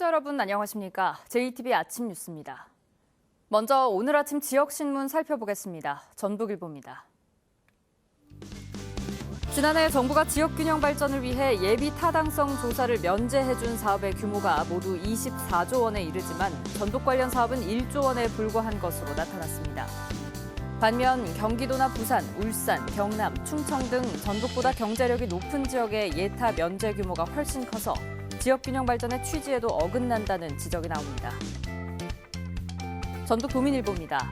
시청자 여러분 안녕하십니까? JTBC 아침 뉴스입니다. 먼저 오늘 아침 지역 신문 살펴보겠습니다. 전북일보입니다. 지난해 정부가 지역 균형 발전을 위해 예비 타당성 조사를 면제해준 사업의 규모가 모두 24조 원에 이르지만 전북 관련 사업은 1조 원에 불과한 것으로 나타났습니다. 반면 경기도나 부산, 울산, 경남, 충청 등 전북보다 경제력이 높은 지역의 예타 면제 규모가 훨씬 커서 지역 균형 발전의 취지에도 어긋난다는 지적이 나옵니다. 전북 도민일보입니다.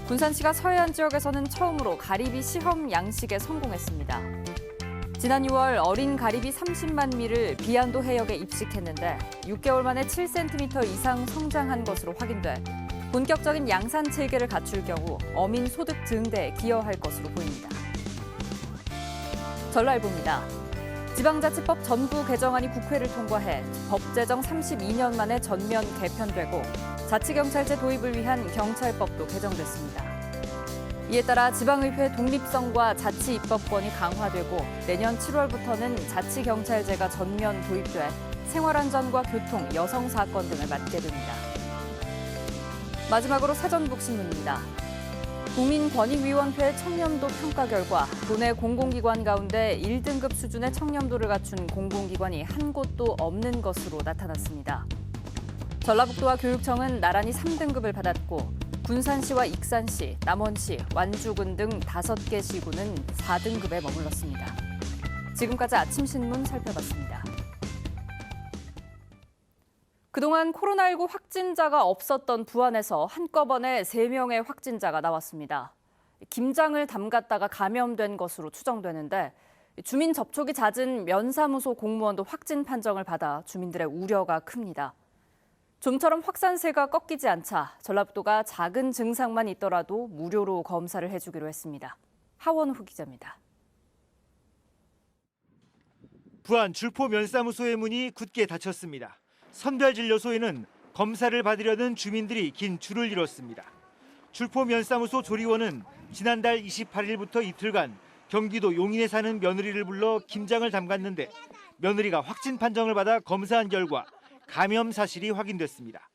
군산시가 서해안 지역에서는 처음으로 가리비 시험 양식에 성공했습니다. 지난 6월 어린 가리비 30만 미를 비안도 해역에 입식했는데 6개월 만에 7cm 이상 성장한 것으로 확인돼 본격적인 양산 체계를 갖출 경우 어민 소득 증대에 기여할 것으로 보입니다. 전라일보입니다. 지방자치법 전부 개정안이 국회를 통과해 법 제정 32년 만에 전면 개편되고 자치경찰제 도입을 위한 경찰법도 개정됐습니다. 이에 따라 지방의회 독립성과 자치입법권이 강화되고 내년 7월부터는 자치경찰제가 전면 도입돼 생활안전과 교통, 여성사건 등을 맡게 됩니다. 마지막으로 사전북신문입니다. 국민권익위원회 청렴도 평가 결과 도내 공공기관 가운데 1등급 수준의 청렴도를 갖춘 공공기관이 한 곳도 없는 것으로 나타났습니다. 전라북도와 교육청은 나란히 3등급을 받았고 군산시와 익산시, 남원시, 완주군 등 5개 시군은 4등급에 머물렀습니다. 지금까지 아침 신문 살펴봤습니다. 그동안 코로나19 확진자가 없었던 부안에서 한꺼번에 3명의 확진자가 나왔습니다. 김장을 담갔다가 감염된 것으로 추정되는데 주민 접촉이 잦은 면사무소 공무원도 확진 판정을 받아 주민들의 우려가 큽니다. 좀처럼 확산세가 꺾이지 않자 전라북도가 작은 증상만 있더라도 무료로 검사를 해주기로 했습니다. 하원후 기자입니다. 부안 줄포 면사무소의 문이 굳게 닫혔습니다. 선별진료소에는 검사를 받으려는 주민들이 긴 줄을 이뤘습니다. 줄포 면사무소 조리원은 지난달 28일부터 이틀간 경기도 용인에 사는 며느리를 불러 김장을 담갔는데 며느리가 확진 판정을 받아 검사한 결과 감염 사실이 확인됐습니다.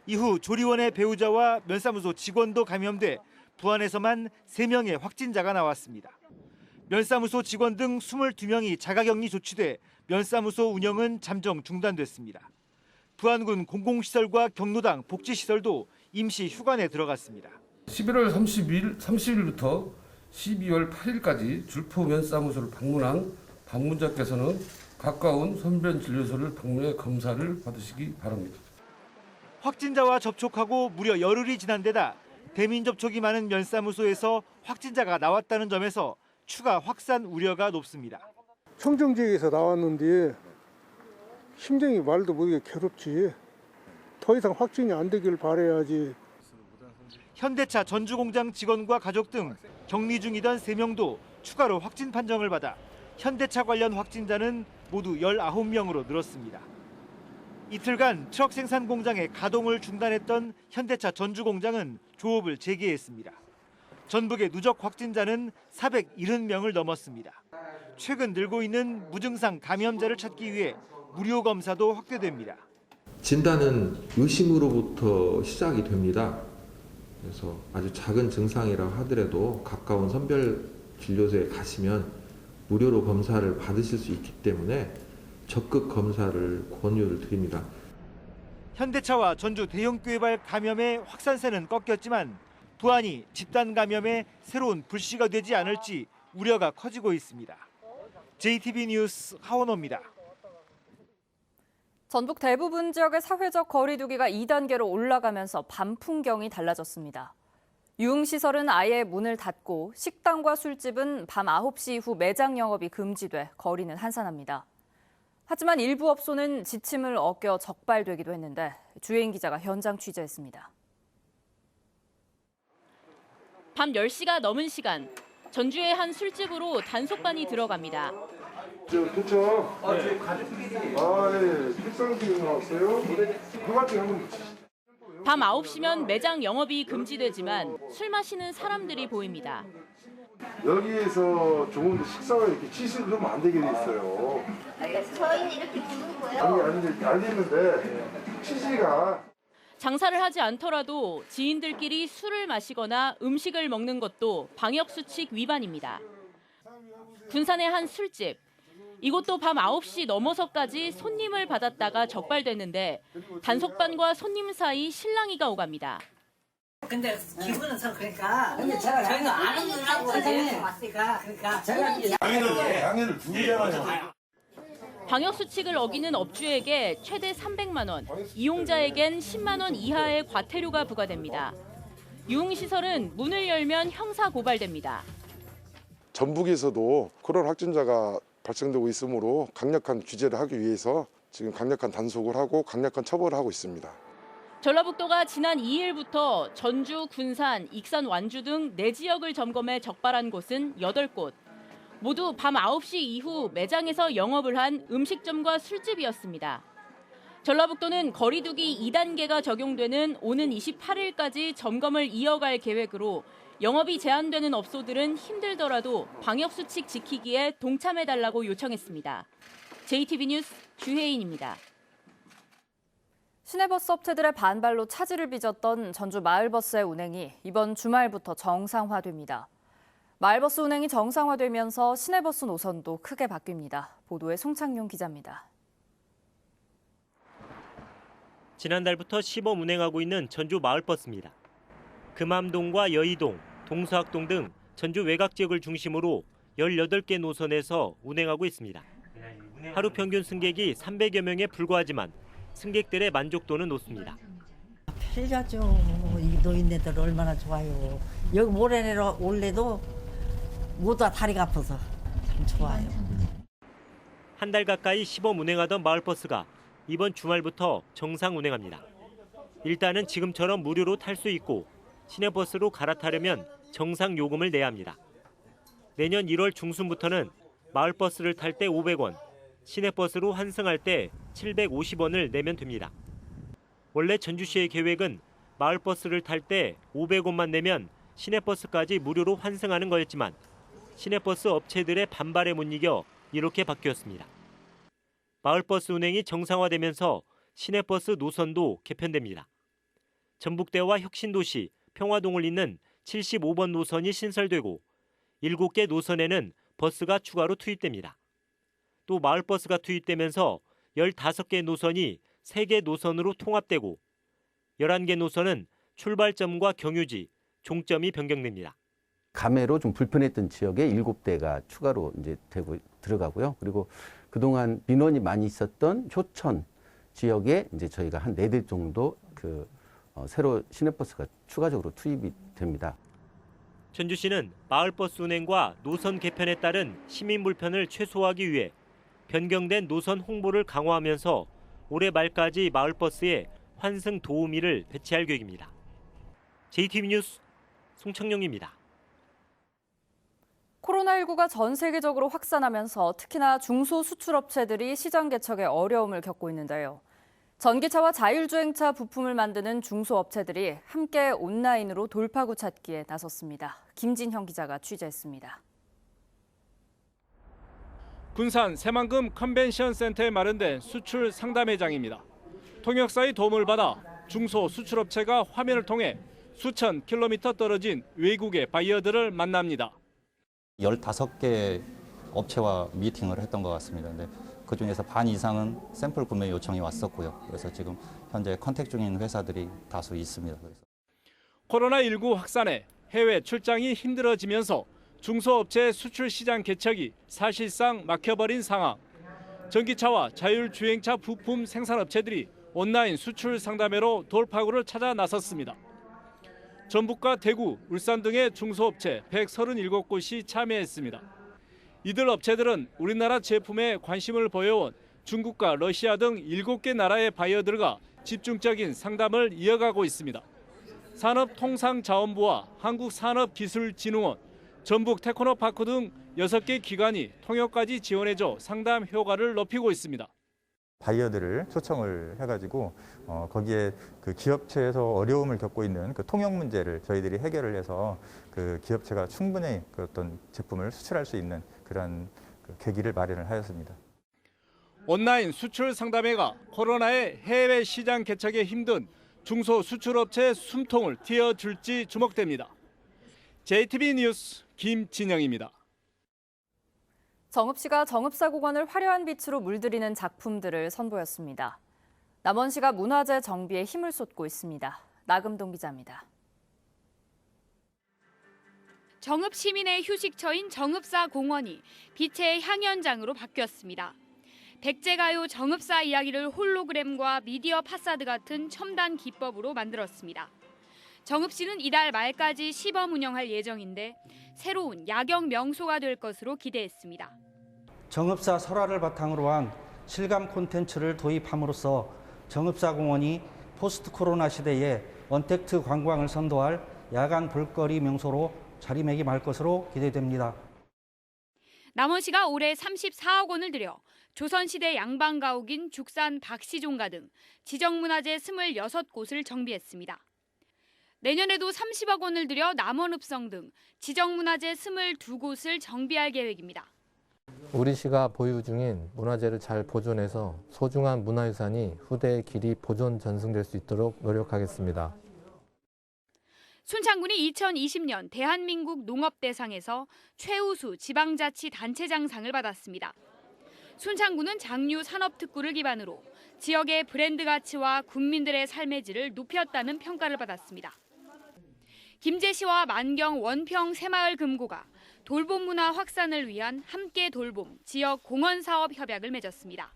이후 조리원의 배우자와 면사무소 직원도 감염돼 부안에서만 3명의 확진자가 나왔습니다. 면사무소 직원 등 22명이 자가격리 조치돼 면사무소 운영은 잠정 중단됐습니다. 부안군 공공시설과 경로당 복지시설도 임시 휴관에 들어갔습니다. 11월 30일부터 12월 8일까지 줄포 면사무소를 방문한 방문자께서는 가까운 선변진료소를 방문해 검사를 받으시기 바랍니다. 확진자와 접촉하고 무려 열흘이 지난 데다 대민 접촉이 많은 면사무소에서 확진자가 나왔다는 점에서 추가 확산 우려가 높습니다. 청정지역에서 나왔는데 심정이 말도 못하게 괴롭지. 더 이상 확진이 안 되길 바라야지. 현대차 전주공장 직원과 가족 등 격리 중이던 3명도 추가로 확진 판정을 받아 현대차 관련 확진자는 모두 19명으로 늘었습니다. 이틀간 트럭 생산 공장의 가동을 중단했던 현대차 전주공장은 조업을 재개했습니다. 전북의 누적 확진자는 470명을 넘었습니다. 최근 늘고 있는 무증상 감염자를 찾기 위해 무료 검사도 확대됩니다. 진단은 의심으로부터 시작이 됩니다. 그래서 아주 작은 증상이라 하더라도 가까운 선별진료소에 가시면 무료로 검사를 받으실 수 있기 때문에 적극 검사를 권유를 드립니다. 현대차와 전주 대형교회발 감염의 확산세는 꺾였지만 부안이 집단 감염의 새로운 불씨가 되지 않을지 우려가 커지고 있습니다. JTBC 뉴스 하원호입니다. 전북 대부분 지역의 사회적 거리 두기가 2단계로 올라가면서 밤 풍경이 달라졌습니다. 유흥시설은 아예 문을 닫고 식당과 술집은 밤 9시 이후 매장 영업이 금지돼 거리는 한산합니다. 하지만 일부 업소는 지침을 어겨 적발되기도 했는데 주혜인 기자가 현장 취재했습니다. 밤 10시가 넘은 시간, 전주의 한 술집으로 단속반이 들어갑니다. 도착. 저희 가족끼리. 네. 필상식이 나왔어요. 밤 9시면 매장 영업이 금지되지만 술 마시는 사람들이 보입니다. 여기에서 조금 더 식사가 이렇게 취식을 하면 안 되게 돼 있어요. 저희는 이렇게 부른 거예요. 아니 알겠는데 취지가 장사를 하지 않더라도 지인들끼리 술을 마시거나 음식을 먹는 것도 방역수칙 위반입니다. 군산의 한 술집. 이곳도 밤 9시 넘어서까지 손님을 받았다가 적발됐는데 단속반과 손님 사이 실랑이가 오갑니다. 근데 기분은 그러니까 저희는 아는 분하고 왔으니까 그러니까 양해를 두잖아요. 방역수칙을 어기는 업주에게 최대 300만 원, 이용자에겐 10만 원 이하의 과태료가 부과됩니다. 유흥시설은 문을 열면 형사 고발됩니다. 전북에서도 코로나 확진자가 발생되고 있으므로 강력한 규제를 하기 위해서 지금 강력한 단속을 하고 강력한 처벌을 하고 있습니다. 전라북도가 지난 2일부터 전주, 군산, 익산, 완주 등 4지역을 점검해 적발한 곳은 8곳. 모두 밤 9시 이후 매장에서 영업을 한 음식점과 술집이었습니다. 전라북도는 거리두기 2단계가 적용되는 오는 28일까지 점검을 이어갈 계획으로 영업이 제한되는 업소들은 힘들더라도 방역수칙 지키기에 동참해달라고 요청했습니다. JTB 뉴스 주혜인입니다. 시내버스 업체들의 반발로 차질을 빚었던 전주 마을버스의 운행이 이번 주말부터 정상화됩니다. 마을버스 운행이 정상화되면서 시내버스 노선도 크게 바뀝니다. 보도에 송창용 기자입니다. 지난달부터 시범 운행하고 있는 전주 마을버스입니다. 금암동과 여의동, 동서학동 등 전주 외곽 지역을 중심으로 18개 노선에서 운행하고 있습니다. 하루 평균 승객이 300여 명에 불과하지만 승객들의 만족도는 높습니다. 편리하죠. 이 노인네들 얼마나 좋아요. 여기 모래내로 올래도 모두 다리가 아파서 참 좋아요. 한 달 가까이 시범 운행하던 마을버스가 이번 주말부터 정상 운행합니다. 일단은 지금처럼 무료로 탈 수 있고 시내버스로 갈아타려면 정상 요금을 내야 합니다. 내년 1월 중순부터는 마을버스를 탈 때 500원, 시내버스로 환승할 때 750원을 내면 됩니다. 원래 전주시의 계획은 마을버스를 탈 때 500원만 내면 시내버스까지 무료로 환승하는 거였지만 시내버스 업체들의 반발에 못 이겨 이렇게 바뀌었습니다. 마을버스 운행이 정상화되면서 시내버스 노선도 개편됩니다. 전북대와 혁신도시, 평화동을 잇는 75번 노선이 신설되고 7개 노선에는 버스가 추가로 투입됩니다. 또 마을버스가 투입되면서 15개 노선이 3개 노선으로 통합되고 11개 노선은 출발점과 경유지, 종점이 변경됩니다. 감회로 좀 불편했던 지역에 7대가 추가로 이제 들어가고요. 그리고 그동안 민원이 많이 있었던 효천 지역에 이제 저희가 한 4대 정도 새로 시내버스가 추가적으로 투입이 됩니다. 전주시는 마을버스 운행과 노선 개편에 따른 시민 불편을 최소화하기 위해 변경된 노선 홍보를 강화하면서 올해 말까지 마을버스에 환승 도우미를 배치할 계획입니다. JTB 뉴스 송창용입니다. 코로나19가 전 세계적으로 확산하면서 특히나 중소수출업체들이 시장 개척에 어려움을 겪고 있는데요. 전기차와 자율주행차 부품을 만드는 중소업체들이 함께 온라인으로 돌파구 찾기에 나섰습니다. 김진형 기자가 취재했습니다. 군산 새만금 컨벤션 센터에 마련된 수출 상담회장입니다. 통역사의 도움을 받아 중소수출업체가 화면을 통해 수천 킬로미터 떨어진 외국의 바이어들을 만납니다. 15개 업체와 미팅을 했던 것 같습니다. 근데 그중에서 반 이상은 샘플 구매 요청이 왔었고요. 그래서 지금 현재 컨택 중인 회사들이 다수 있습니다. 코로나19 확산에 해외 출장이 힘들어지면서 중소업체 수출 시장 개척이 사실상 막혀버린 상황. 전기차와 자율주행차 부품 생산업체들이 온라인 수출 상담회로 돌파구를 찾아 나섰습니다. 전북과 대구, 울산 등의 중소업체 137곳이 참여했습니다. 이들 업체들은 우리나라 제품에 관심을 보여온 중국과 러시아 등 7개 나라의 바이어들과 집중적인 상담을 이어가고 있습니다. 산업통상자원부와 한국산업기술진흥원, 전북 테크노파크 등 6개 기관이 통역까지 지원해줘 상담 효과를 높이고 있습니다. 바이어들을 초청을 해가지고 거기에 그 기업체에서 어려움을 겪고 있는 그 통역 문제를 저희들이 해결을 해서 그 기업체가 충분히 그 어떤 제품을 수출할 수 있는 그런 그 계기를 마련을 하였습니다. 온라인 수출 상담회가 코로나의 해외 시장 개척에 힘든 중소 수출업체의 숨통을 틔워줄지 주목됩니다. JTB 뉴스 김진영입니다. 정읍시가 정읍사공원을 화려한 빛으로 물들이는 작품들을 선보였습니다. 남원시가 문화재 정비에 힘을 쏟고 있습니다. 나금동 기자입니다. 정읍 시민의 휴식처인 정읍사공원이 빛의 향연장으로 바뀌었습니다. 백제가요 정읍사 이야기를 홀로그램과 미디어 파사드 같은 첨단 기법으로 만들었습니다. 정읍시는 이달 말까지 시범 운영할 예정인데 새로운 야경 명소가 될 것으로 기대했습니다. 정읍사 설화를 바탕으로 한 실감 콘텐츠를 도입함으로써 정읍사공원이 포스트 코로나 시대에 언택트 관광을 선도할 야간 볼거리 명소로 자리매김할 것으로 기대됩니다. 남원시가 올해 34억 원을 들여 조선시대 양반가옥인 죽산 박시종가 등 지정문화재 26곳을 정비했습니다. 내년에도 30억 원을 들여 남원읍성 등 지정문화재 22곳을 정비할 계획입니다. 우리 시가 보유 중인 문화재를 잘 보존해서 소중한 문화유산이 후대의 길이 보존 전승될 수 있도록 노력하겠습니다. 순창군이 2020년 대한민국 농업대상에서 최우수 지방자치단체장상을 받았습니다. 순창군은 장류 산업특구를 기반으로 지역의 브랜드 가치와 군민들의 삶의 질을 높였다는 평가를 받았습니다. 김제시와 만경 원평 새마을 금고가 돌봄 문화 확산을 위한 함께 돌봄 지역 공헌 사업 협약을 맺었습니다.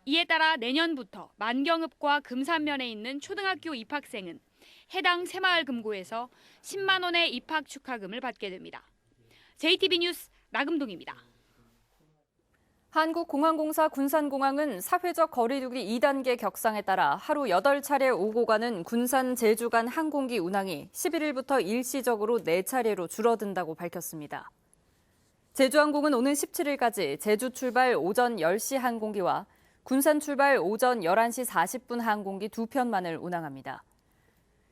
이에 따라 내년부터 만경읍과 금산면에 있는 초등학교 입학생은 해당 새마을 금고에서 10만 원의 입학 축하금을 받게 됩니다. JTB 뉴스 나금동입니다. 한국공항공사 군산공항은 사회적 거리두기 2단계 격상에 따라 하루 8차례 오고 가는 군산 제주 간 항공기 운항이 11일부터 일시적으로 4차례로 줄어든다고 밝혔습니다. 제주항공은 오는 17일까지 제주 출발 오전 10시 항공기와 군산 출발 오전 11시 40분 항공기 2편만을 운항합니다.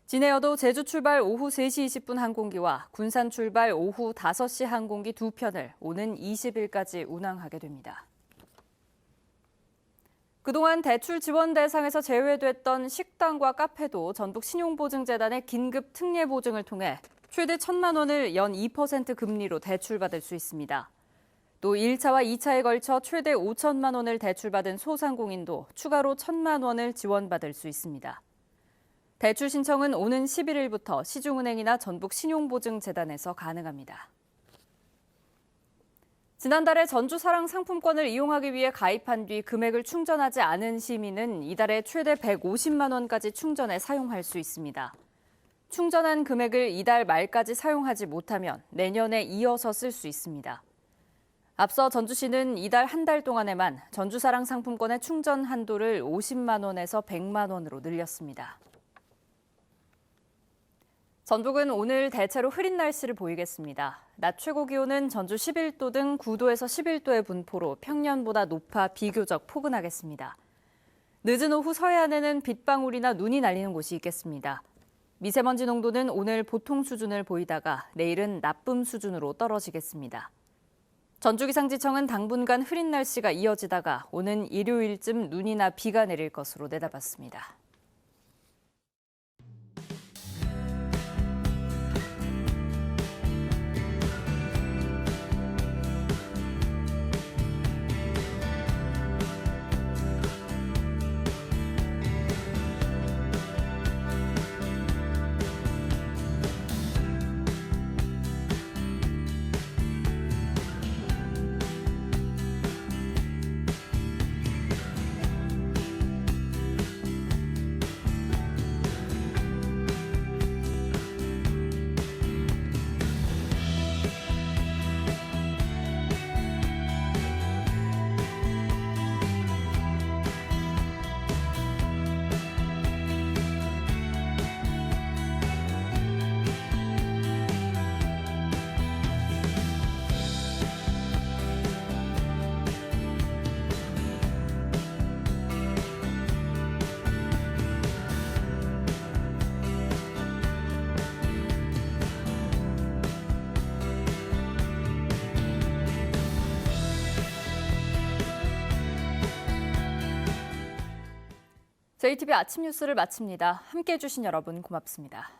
진에어도 제주 출발 오후 3시 20분 항공기와 군산 출발 오후 5시 항공기 2편을 오는 20일까지 운항하게 됩니다. 그동안 대출 지원 대상에서 제외됐던 식당과 카페도 전북신용보증재단의 긴급 특례 보증을 통해 최대 1,000만 원을 연 2% 금리로 대출받을 수 있습니다. 또 1차와 2차에 걸쳐 최대 5천만 원을 대출받은 소상공인도 추가로 1,000만 원을 지원받을 수 있습니다. 대출 신청은 오는 11일부터 시중은행이나 전북신용보증재단에서 가능합니다. 지난달에 전주사랑 상품권을 이용하기 위해 가입한 뒤 금액을 충전하지 않은 시민은 이달에 최대 150만 원까지 충전해 사용할 수 있습니다. 충전한 금액을 이달 말까지 사용하지 못하면 내년에 이어서 쓸 수 있습니다. 앞서 전주시는 이달 한 달 동안에만 전주사랑 상품권의 충전 한도를 50만 원에서 100만 원으로 늘렸습니다. 전북은 오늘 대체로 흐린 날씨를 보이겠습니다. 낮 최고 기온은 전주 11도 등 9도에서 11도의 분포로 평년보다 높아 비교적 포근하겠습니다. 늦은 오후 서해안에는 빗방울이나 눈이 날리는 곳이 있겠습니다. 미세먼지 농도는 오늘 보통 수준을 보이다가 내일은 나쁨 수준으로 떨어지겠습니다. 전주기상지청은 당분간 흐린 날씨가 이어지다가 오는 일요일쯤 눈이나 비가 내릴 것으로 내다봤습니다. JTBC 아침 뉴스를 마칩니다. 함께해 주신 여러분 고맙습니다.